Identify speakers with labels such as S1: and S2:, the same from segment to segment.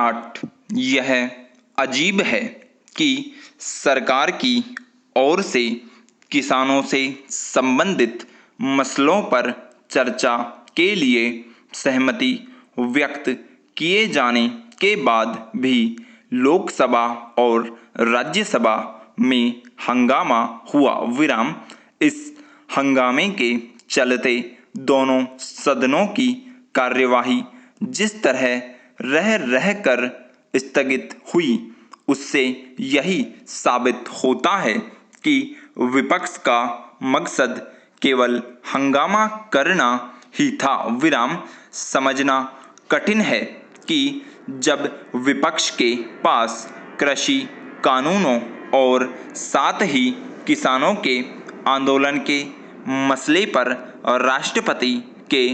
S1: विराट, यह अजीब है कि सरकार की ओर से किसानों से संबंधित मसलों पर चर्चा के लिए सहमति व्यक्त किए जाने के बाद भी लोकसभा और राज्यसभा में हंगामा हुआ। विराम। इस हंगामे के चलते दोनों सदनों की कार्यवाही जिस तरह रह कर स्थगित हुई, उससे यही साबित होता है कि विपक्ष का मकसद केवल हंगामा करना ही था। विराम। समझना कठिन है कि जब विपक्ष के पास कृषि कानूनों और साथ ही किसानों के आंदोलन के मसले पर राष्ट्रपति के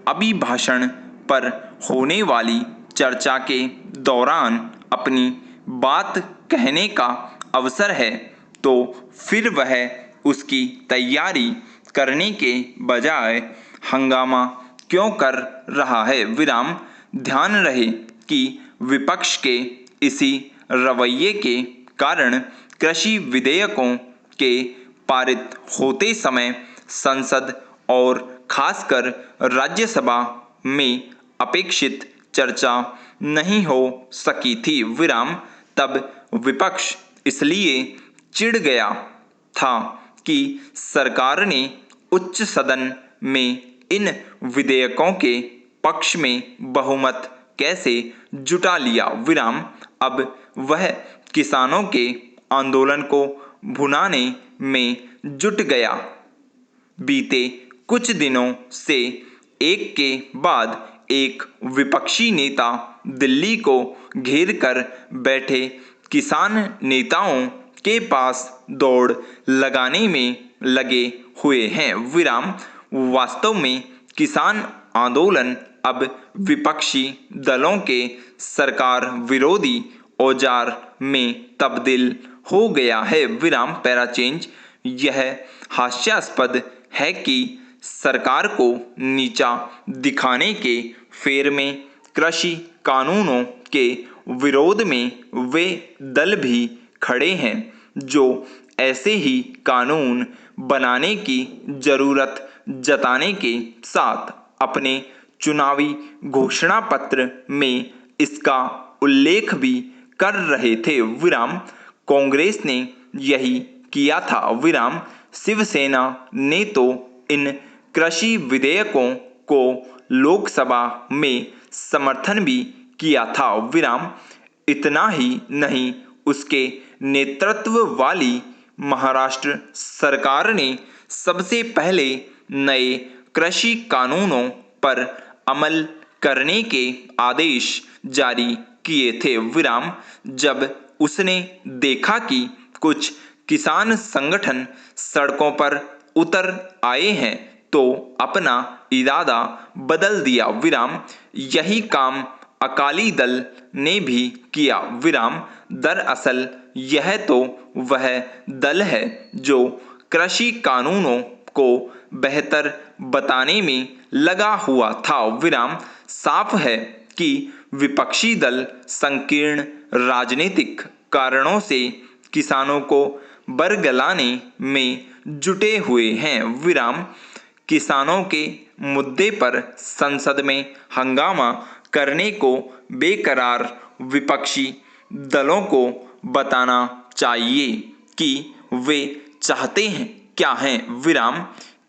S1: अभिभाषण पर होने वाली चर्चा के दौरान अपनी बात कहने का अवसर है, तो फिर वह उसकी तैयारी करने के बजाय हंगामा क्यों कर रहा है। विराम। ध्यान रहे कि विपक्ष के इसी रवैये के कारण कृषि विधेयकों के पारित होते समय संसद और खासकर राज्यसभा में अपेक्षित चर्चा नहीं हो सकी थी। विराम। तब विपक्ष इसलिए चिढ़ गया था कि सरकार ने उच्च सदन में इन विधेयकों के पक्ष में बहुमत कैसे जुटा लिया। विराम। अब वह किसानों के आंदोलन को भुनाने में जुट गया। बीते कुछ दिनों से एक के बाद एक विपक्षी नेता दिल्ली को घेर कर बैठे किसान नेताओं के पास दौड़ लगाने में लगे हुए हैं। विराम। वास्तव में किसान आंदोलन अब विपक्षी दलों के सरकार विरोधी औजार में तब्दील हो गया है। विराम। पैराचेंज। यह हास्यास्पद है कि सरकार को नीचा दिखाने के फेर में कृषि कानूनों के विरोध में वे दल भी खड़े हैं जो ऐसे ही कानून बनाने की जरूरत जताने के साथ अपने चुनावी घोषणा पत्र में इसका उल्लेख भी कर रहे थे। विराम। कांग्रेस ने यही किया था। विराम। शिवसेना ने तो इन कृषि विधेयकों को लोकसभा में समर्थन भी किया था। विराम। इतना ही नहीं, उसके नेतृत्व वाली महाराष्ट्र सरकार ने सबसे पहले नए कृषि कानूनों पर अमल करने के आदेश जारी किए थे। विराम। जब उसने देखा कि कुछ किसान संगठन सड़कों पर उतर आए हैं, तो अपना इरादा बदल दिया। विराम। यही काम अकाली दल ने भी किया। विराम। दरअसल यह तो वह दल है जो कृषि कानूनों को बेहतर बताने में लगा हुआ था। विराम। साफ है कि विपक्षी दल संकीर्ण राजनीतिक कारणों से किसानों को बरगलाने में जुटे हुए हैं। विराम। किसानों के मुद्दे पर संसद में हंगामा करने को बेकरार विपक्षी दलों को बताना चाहिए कि वे चाहते हैं क्या हैं। विराम।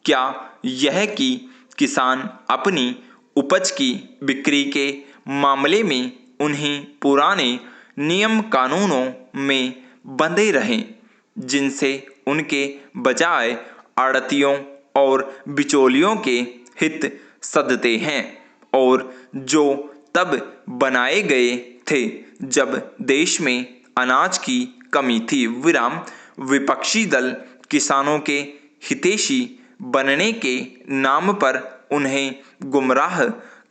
S1: क्या यह कि किसान अपनी उपज की बिक्री के मामले में उन्हीं पुराने नियम कानूनों में बंधे रहें जिनसे उनके बजाय आड़तियों और बिचौलियों के हित सधते हैं और जो तब बनाए गए थे जब देश में अनाज की कमी थी। विराम। विपक्षी दल किसानों के हितैषी बनने के नाम पर उन्हें गुमराह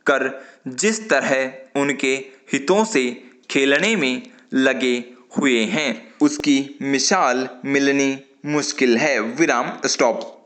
S1: कर जिस तरह उनके हितों से खेलने में लगे हुए हैं, उसकी मिसाल मिलनी मुश्किल है। विराम। स्टॉप।